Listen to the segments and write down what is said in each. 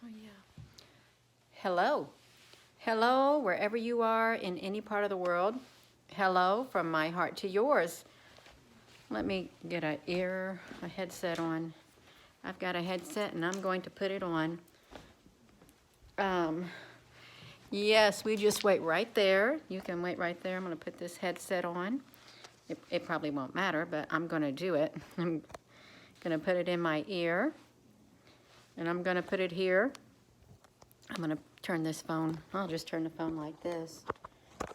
So yeah. Hello. Hello, wherever you are in any part of the world. Hello from my heart to yours. Let me get a headset on. I've got a headset and I'm going to put it on. Um, yes, we just wait right there. You can wait right there. I'm going to put this headset on. It probably won't matter, but I'm going to do it. I'm going to put it in my ear. And I'm going to put it here. I'm going to turn this phone. I'll just turn the phone like this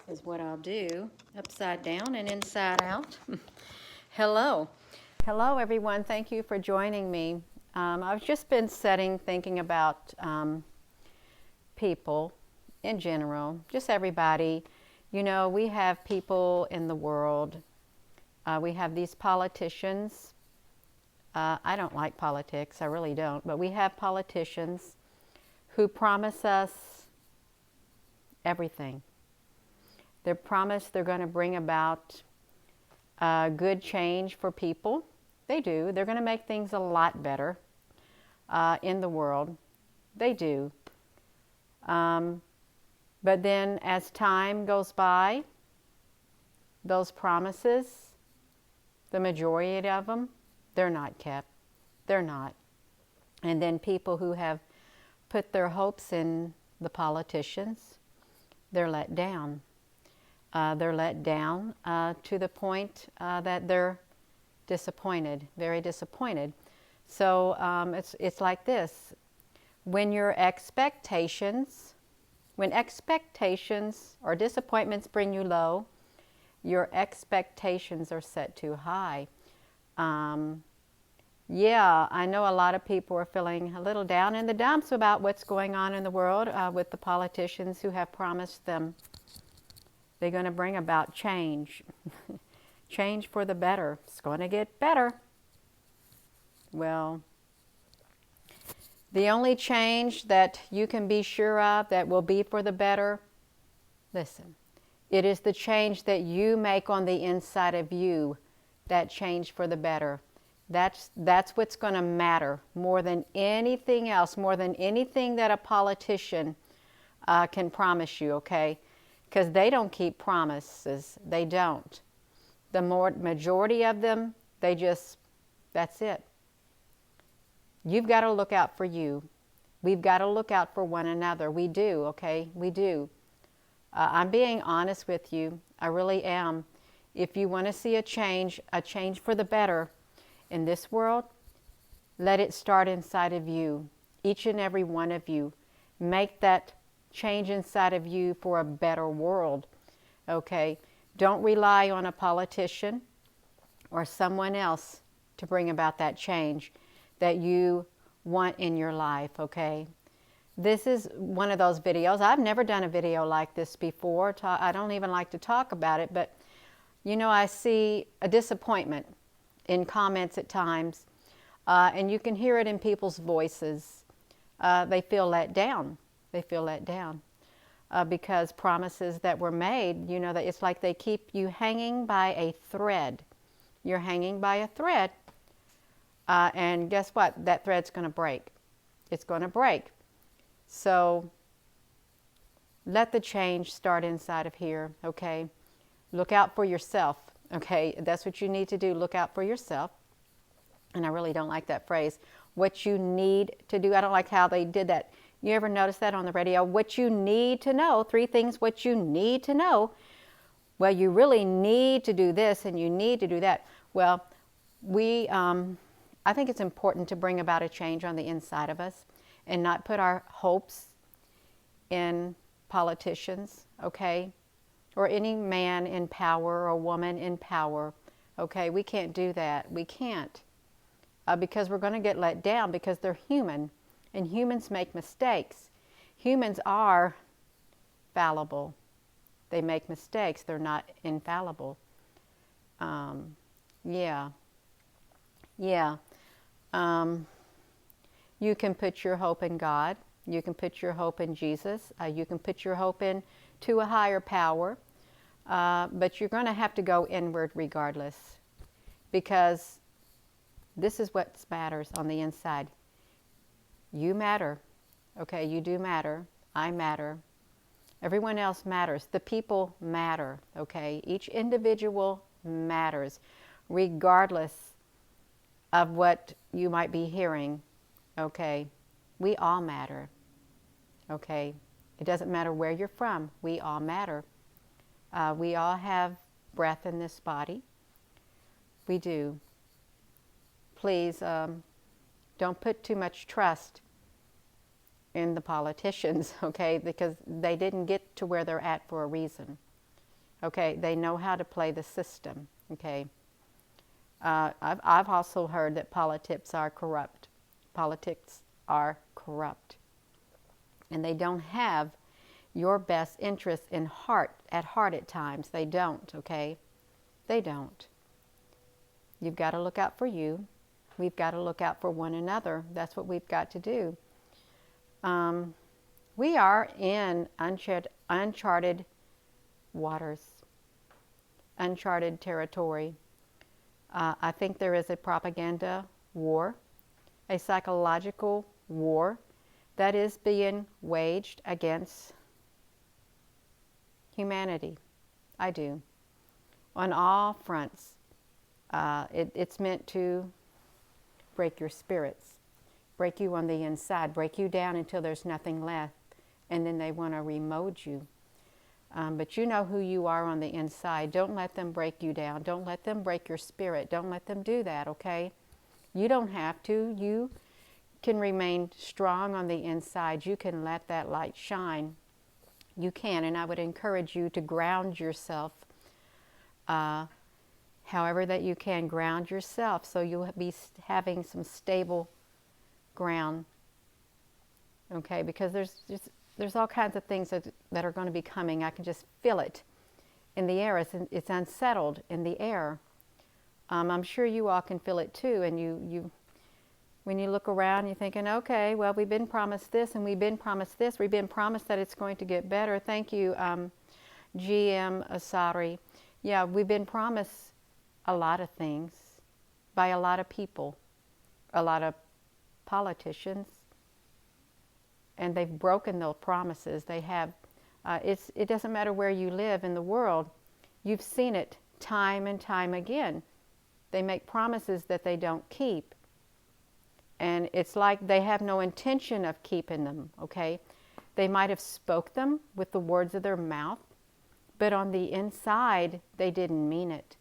is what I'll do. Upside down and inside out. Hello. Hello, everyone. Thank you for joining me. I've just been thinking about people in general, just everybody. You know, we have people in the world. We have these politicians. I don't like politics. I really don't. But we have politicians who promise us everything. They promise they're going to bring about good change for people. They do. They're going to make things a lot better in the world. They do. But then as time goes by, those promises, the majority of them, they're not kept. They're not. And then people who have put their hopes in the politicians, they're let down. They're let down to the point that they're disappointed, very disappointed. So it's like this. When expectations or disappointments bring you low, your expectations are set too high. Yeah, I know a lot of people are feeling a little down in the dumps about what's going on in the world with the politicians who have promised them they're going to bring about change. Change for the better. It's going to get better. Well, the only change that you can be sure of that will be for the better, listen, it is the change that you make on the inside of you, that change for the better. That's what's going to matter more than anything else, more than anything that a politician can promise you, okay? Because they don't keep promises. They don't. The majority of them, that's it. You've got to look out for you. We've got to look out for one another. We do, okay? We do. I'm being honest with you. I really am. If you want to see a change for the better in this world, let it start inside of you. Each and every one of you. Make that change inside of you for a better world, okay? Don't rely on a politician or someone else to bring about that change that you want in your life, okay? This is one of those videos. I've never done a video like this before. I don't even like to talk about it, but you know, I see a disappointment in comments at times, and you can hear it in people's voices. They feel let down. They feel let down because promises that were made, you know, that it's like they keep you hanging by a thread. You're hanging by a thread, and guess what? That thread's going to break. It's going to break. So let the change start inside of here, okay? Look out for yourself, okay? That's what you need to do. Look out for yourself. And I really don't like that phrase. What you need to do. I don't like how they did that. You ever notice that on the radio? What you need to know. 3 things what you need to know. Well, you really need to do this and you need to do that. Well, I think it's important to bring about a change on the inside of us and not put our hopes in politicians, okay? Or any man in power or woman in power, okay? We can't do that. We can't. Because we're going to get let down because they're human. And humans make mistakes. Humans are fallible. They make mistakes. They're not infallible. Yeah. You can put your hope in God. You can put your hope in Jesus. You can put your hope to a higher power. But you're going to have to go inward regardless. Because this is what matters on the inside. You matter. Okay, you do matter. I matter. Everyone else matters. The people matter. Okay, each individual matters, regardless of what you might be hearing. Okay, we all matter. Okay, it doesn't matter where you're from. We all matter. We all have breath in this body. We do. Please don't put too much trust in the politicians, okay, because they didn't get to where they're at for a reason. Okay, they know how to play the system. Okay, I've also heard that politics are corrupt. Politics are corrupt, and they don't have your best interest at heart at times. They don't. Okay, they don't. You've got to look out for you. We've got to look out for one another. That's what we've got to do. We are in uncharted waters, uncharted territory. I think there is a propaganda war, a psychological war that is being waged against humanity. I do. On all fronts. It's meant to break your spirits, break you on the inside, break you down until there's nothing left, and then they want to remold you. But you know who you are on the inside. Don't let them break you down. Don't let them break your spirit. Don't let them do that, okay? You don't have to. You can remain strong on the inside. You can let that light shine. You can, and I would encourage you to ground yourself however that you can. Ground yourself so you'll be having some stable ground, okay? Because there's all kinds of things that are going to be coming. I can just feel it in the air. It's unsettled in the air. I'm sure you all can feel it too. And you when you look around, you're thinking, okay, well, we've been promised this, and we've been promised this. We've been promised that it's going to get better. Thank you, GM Asari. Yeah, we've been promised a lot of things by a lot of people, a lot of politicians, and they've broken those promises. They have. It doesn't matter where you live in the world. You've seen it time and time again. They make promises that they don't keep. And it's like they have no intention of keeping them, okay? They might have spoke them with the words of their mouth, but on the inside, they didn't mean it.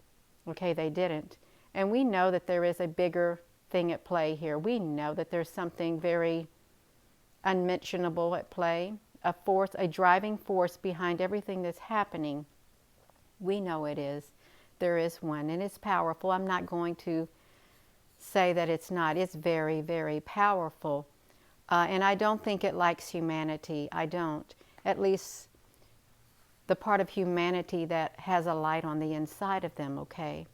Okay, they didn't. And we know that there is a bigger thing at play here. We know that there's something very unmentionable at play, a force, a driving force behind everything that's happening. We know it is. There is one, and it's powerful. I'm not going to say that it's not. It's very, very powerful. And I don't think it likes humanity. I don't. At least the part of humanity that has a light on the inside of them, okay?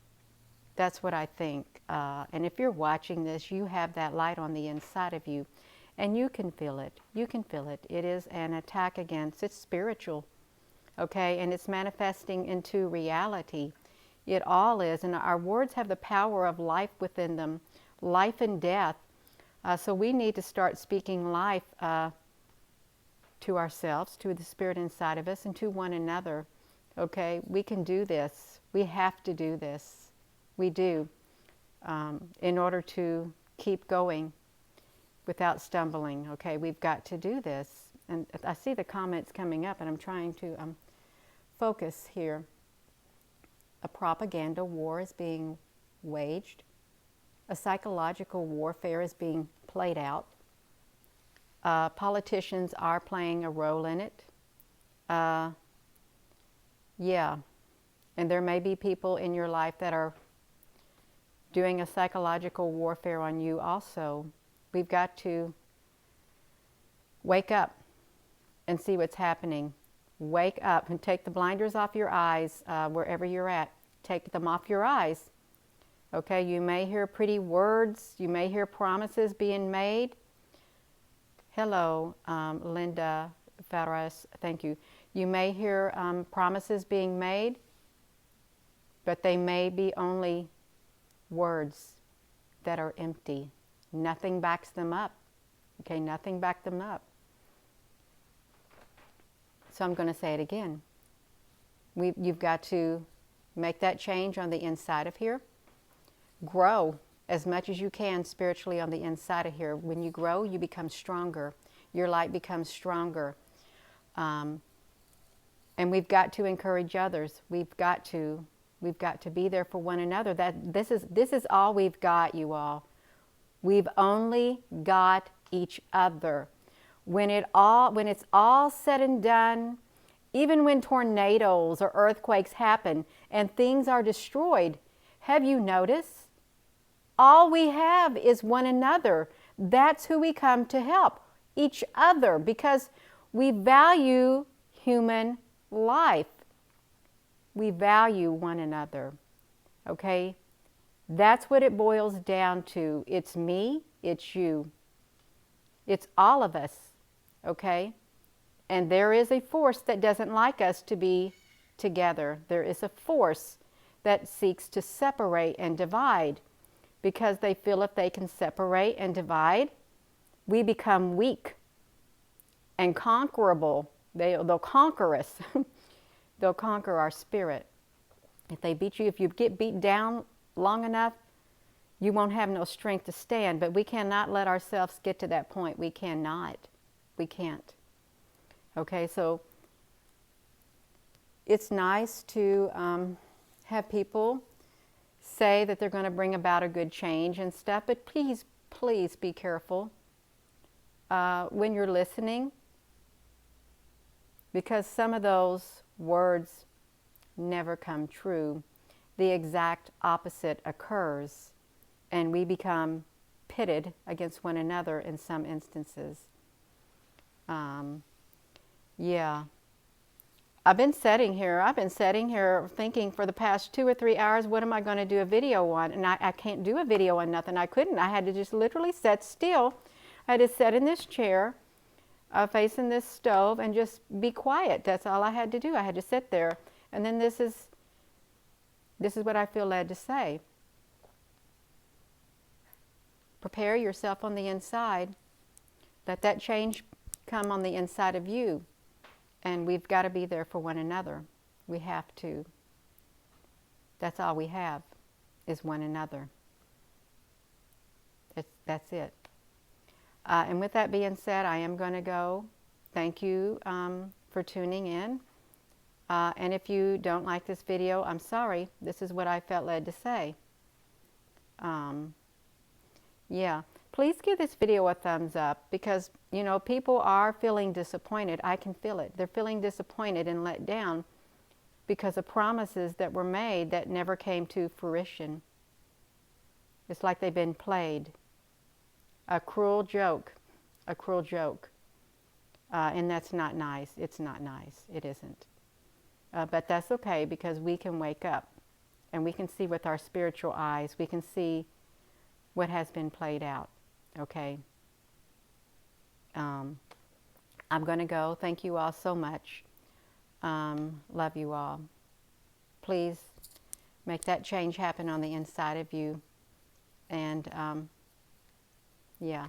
That's what I think. And if you're watching this, you have that light on the inside of you. And you can feel it. You can feel it. It is an attack against, it's spiritual, okay? And it's manifesting into reality. It all is. And our words have the power of life within them, life and death. So we need to start speaking life to ourselves, to the spirit inside of us, and to one another, okay? We can do this. We have to do this. We do, in order to keep going without stumbling, okay? We've got to do this. And I see the comments coming up, and I'm trying to focus here. A propaganda war is being waged. A psychological warfare is being played out. Politicians are playing a role in it. Yeah. And there may be people in your life that are doing a psychological warfare on you also. We've got to wake up and see what's happening. Wake up and take the blinders off your eyes wherever you're at. Take them off your eyes. Okay, you may hear pretty words. You may hear promises being made. Hello, Linda Faras, thank you. You may hear promises being made, but they may be only words that are empty. Nothing backs them up. Okay, nothing backs them up. So I'm going to say it again. You've got to make that change on the inside of here. Grow as much as you can spiritually on the inside of here. When you grow, you become stronger. Your light becomes stronger. And we've got to encourage others. We've got to be there for one another. This is all we've got, you all. We've only got each other. When it's all said and done, even when tornadoes or earthquakes happen and things are destroyed, have you noticed? All we have is one another. That's who we come to help, each other, because we value human life. We value one another, okay? That's what it boils down to. It's me, it's you. It's all of us, okay? And there is a force that doesn't like us to be together. There is a force that seeks to separate and divide because they feel if they can separate and divide, we become weak and conquerable. They'll conquer us. They'll conquer our spirit. If they beat you, if you get beat down long enough, you won't have no strength to stand. But we cannot let ourselves get to that point. We cannot. We can't. Okay, so it's nice to have people say that they're going to bring about a good change and stuff, but please, please be careful when you're listening, because some of those words never come true. The exact opposite occurs, and we become pitted against one another in some instances. Yeah. I've been sitting here thinking for the past 2 or 3 hours, what am I going to do a video on? And I can't do a video on nothing. I couldn't. I had to just literally sit still. I had to sit in this chair, facing this stove, and just be quiet. That's all I had to do. I had to sit there. And then this is what I feel led to say. Prepare yourself on the inside. Let that change come on the inside of you. And we've got to be there for one another. We have to. That's all we have, is one another. That's it. And with that being said, I am going to go. Thank you for tuning in. And if you don't like this video, I'm sorry. This is what I felt led to say. Yeah. Please give this video a thumbs up because, you know, people are feeling disappointed. I can feel it. They're feeling disappointed and let down because of promises that were made that never came to fruition. It's like they've been played. A cruel joke. A cruel joke. And that's not nice. It's not nice. It isn't. But that's okay because we can wake up and we can see with our spiritual eyes. We can see what has been played out. Okay. I'm going to go. Thank you all so much. Love you all. Please make that change happen on the inside of you. And yeah.